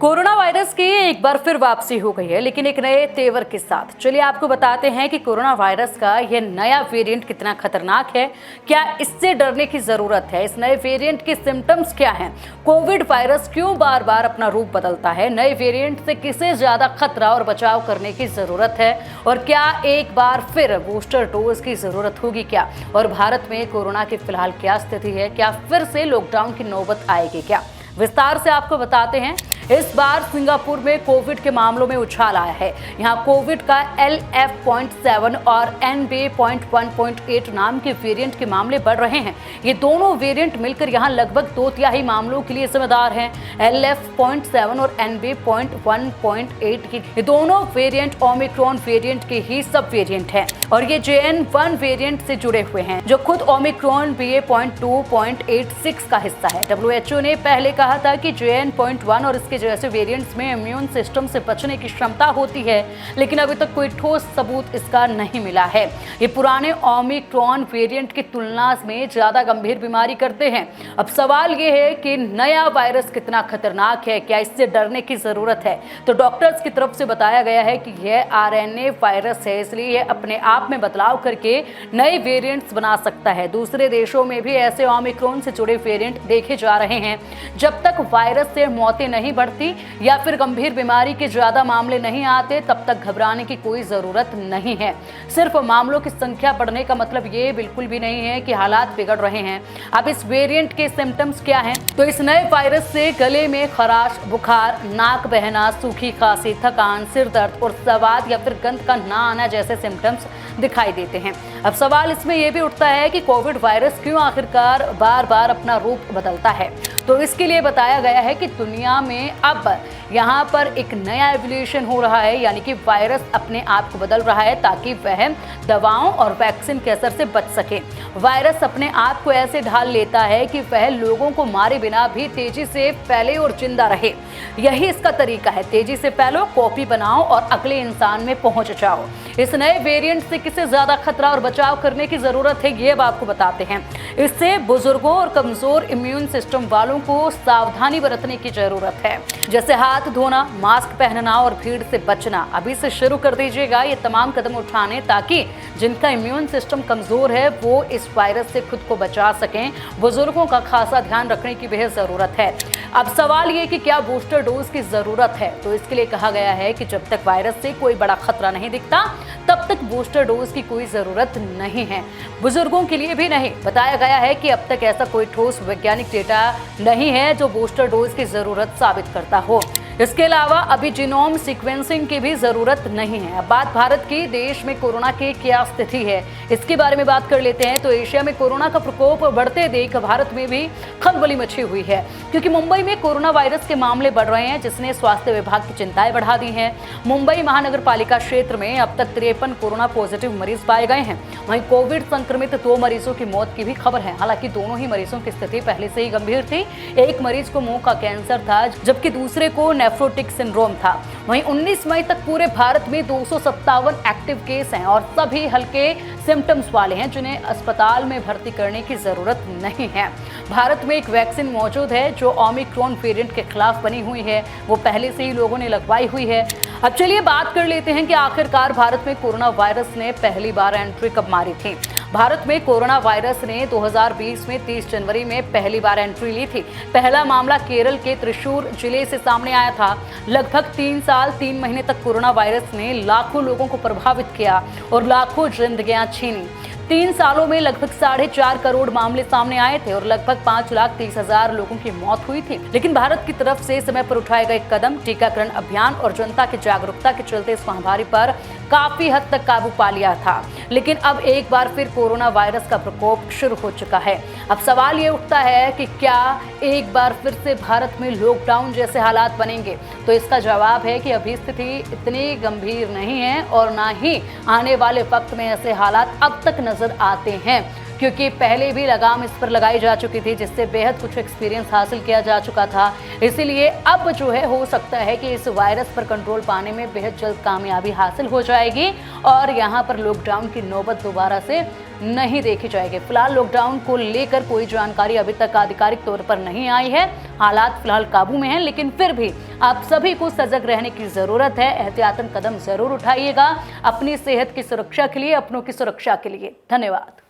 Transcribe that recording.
Corona virus की एक बार फिर वापसी हो गई है, लेकिन एक नए तेवर के साथ। चलिए आपको बताते हैं कि कोरोना वायरस का यह नया वेरिएंट कितना खतरनाक है, क्या इससे डरने की जरूरत है, इस नए वेरिएंट के सिम्टम्स क्या हैं, कोविड वायरस क्यों बार बार अपना रूप बदलता है, नए वेरिएंट से किसे ज्यादा खतरा और बचाव करने की जरूरत है, और क्या एक बार फिर बूस्टर डोज की जरूरत होगी क्या, और भारत में कोरोना की फिलहाल क्या स्थिति है, क्या फिर से लॉकडाउन की नौबत आएगी क्या, विस्तार से आपको बताते हैं। इस बार सिंगापुर में कोविड के मामलों में उछाल आया है। यहाँ कोविड का LF.7 और NB.1.8 नाम के वेरिएंट के मामले बढ़ रहे हैं। ये दोनों वेरिएंट मिलकर यहाँ लगभग 2/3 मामलों के लिए जिम्मेदार हैं। LF.7 और NB.1.8 की ये दोनों वेरिएंट ओमिक्रॉन वेरिएंट के ही सब वेरिएंट हैं और ये JN.1 वेरिएंट से जुड़े हुए हैं, जो खुद ओमिक्रॉन BA.2.86 का हिस्सा है। WHO ने पहले कहा था कि JN.1 और इसके जैसे वेरिएंट्स में इम्यून सिस्टम से बचने की क्षमता होती है, लेकिन अभी तक कोई ठोस सबूत इसका नहीं मिला है। ये पुराने ओमिक्रॉन वेरिएंट की तुलना में ज्यादा गंभीर बीमारी करते हैं। अब सवाल ये है कि नया वायरस कितना खतरनाक है, क्या इससे डरने की जरूरत है? तो डॉक्टर्स की तरफ से बताया गया है कि यह RNA वायरस है, इसलिए यह अपने आप में बदलाव करके नए वेरिएंट्स बना सकता है। दूसरे देशों में भी ऐसे ओमिक्रॉन से जुड़े वेरिएंट देखे जा रहे हैं। जब तक वायरस से मौतें नहीं बढ़ती या फिर गंभीर बीमारी के ज्यादा मामले नहीं आते, तब तक घबराने की कोई जरूरत नहीं है। सिर्फ मामलों की संख्या बढ़ने का मतलब ये बिल्कुल भी नहीं है कि हालात बिगड़ रहे हैं। अब इस वेरिएंट के सिम्टम्स क्या हैं? तो इस नए वायरस से गले में खराश, बुखार, नाक बहना, सूखी खांसी, थकान, सिर दर्द और स्वाद या फिर गंध का ना आना जैसे सिम्टम्स दिखाई देते हैं। अब सवाल इसमें यह भी उठता है कि कोविड वायरस क्यों आखिरकार बार बार अपना रूप बदलता है। तो इसके लिए बताया गया है कि दुनिया में अब यहाँ पर एक नया एवोल्यूशन हो रहा है, यानी कि वायरस अपने आप को बदल रहा है ताकि वह दवाओं और वैक्सीन के असर से बच सके। वायरस अपने आप को ऐसे ढाल लेता है कि वह लोगों को मारे बिना भी तेजी से फैले और जिंदा रहे। यही इसका तरीका है, तेजी से फैलो, कॉपी बनाओ और अगले इंसान में पहुंच जाओ। इस नए वेरिएंट से किसे ज्यादा खतरा और बचाव करने की जरूरत है, ये अब आपको बताते हैं। इससे बुजुर्गों और कमजोर इम्यून सिस्टम वालों को सावधानी बरतने की जरूरत है, जैसे हाथ धोना, मास्क पहनना और भीड़ से बचना। अभी से शुरू कर दीजिएगा ये तमाम कदम उठाने, ताकि जिनका इम्यून सिस्टम कमजोर है वो इस वायरस से खुद को बचा सकें। बुजुर्गों का खासा ध्यान रखने की बेहद जरूरत है। अब सवाल ये कि क्या बूस्टर डोज की जरूरत है? तो इसके लिए कहा गया है कि जब तक वायरस से कोई बड़ा खतरा नहीं दिखता, तब तक बूस्टर डोज की कोई जरूरत नहीं है। बुजुर्गों के लिए भी नहीं। बताया गया है कि अब तक ऐसा कोई ठोस वैज्ञानिक डेटा नहीं है जो बूस्टर डोज की जरूरत साबित करता हो। इसके अलावा अभी जीनोम सीक्वेंसिंग की भी जरूरत नहीं है। अब बात भारत की, देश में कोरोना की क्या स्थिति है इसके बारे में बात कर लेते हैं। तो एशिया में कोरोना का प्रकोप बढ़ते देख भारत में भी खलबली मची हुई है, क्योंकि मुंबई में कोरोना वायरस के मामले बढ़ रहे हैं, जिसने स्वास्थ्य विभाग की चिंताएं बढ़ा दी हैं। मुंबई महानगर पालिका क्षेत्र में अब तक 53 कोरोना पॉजिटिव मरीज पाए गए हैं। वहीं कोविड संक्रमित 2 मरीजों की मौत की भी खबर है। हालांकि दोनों ही मरीजों की स्थिति पहले से ही गंभीर थी। एक मरीज को मुंह का कैंसर था, जबकि दूसरे को नेफ्रोटिक सिंड्रोम था। वहीं 19 मई तक पूरे भारत में 257 एक्टिव केस हैं और सभी हल्के सिम्टम्स वाले हैं, जिन्हें अस्पताल में भर्ती करने की जरूरत नहीं है। भारत में एक वैक्सीन मौजूद है जो ओमिक्रॉन वेरिएंट के खिलाफ बनी हुई है, वो पहले से ही लोगों ने लगवाई हुई है। अब चलिए बात कर लेते हैं कि आखिरकार भारत में कोरोना वायरस ने पहली बार एंट्री कब मारी थी। भारत में कोरोना वायरस ने 2020 में 30 जनवरी में पहली बार एंट्री ली थी। पहला मामला केरल के त्रिशूर जिले से सामने आया था। लगभग 3 साल 3 महीने तक कोरोना वायरस ने लाखों लोगों को प्रभावित किया और लाखों जिंदगियां छीनी। 3 सालों में लगभग 4.5 करोड़ मामले सामने आए थे और लगभग 5,30,000 लोगों की मौत हुई थी। लेकिन भारत की तरफ से समय पर उठाए गए कदम, टीकाकरण अभियान और जनता की जागरूकता के चलते इस महामारी पर काफी हद तक काबू पा लिया था। लेकिन अब एक बार फिर कोरोना वायरस का प्रकोप शुरू हो चुका है। अब सवाल ये उठता है कि क्या एक बार फिर से भारत में लॉकडाउन जैसे हालात बनेंगे? तो इसका जवाब है कि अभी स्थिति इतनी गंभीर नहीं है और ना ही आने वाले वक्त में ऐसे हालात अब तक नजर आते हैं। क्योंकि पहले भी लगाम इस पर लगाई जा चुकी थी, जिससे बेहद कुछ एक्सपीरियंस हासिल किया जा चुका था। इसीलिए अब जो है हो सकता है कि इस वायरस पर कंट्रोल पाने में बेहद जल्द कामयाबी हासिल हो जाएगी और यहाँ पर लॉकडाउन की नौबत दोबारा से नहीं देखी जाएगी। फिलहाल लॉकडाउन को लेकर कोई जानकारी अभी तक आधिकारिक तौर पर नहीं आई है। हालात फिलहाल काबू में हैं, लेकिन फिर भी आप सभी को सजग रहने की जरूरत है। एहतियातन कदम जरूर उठाइएगा अपनी सेहत की सुरक्षा के लिए, अपनों की सुरक्षा के लिए। धन्यवाद।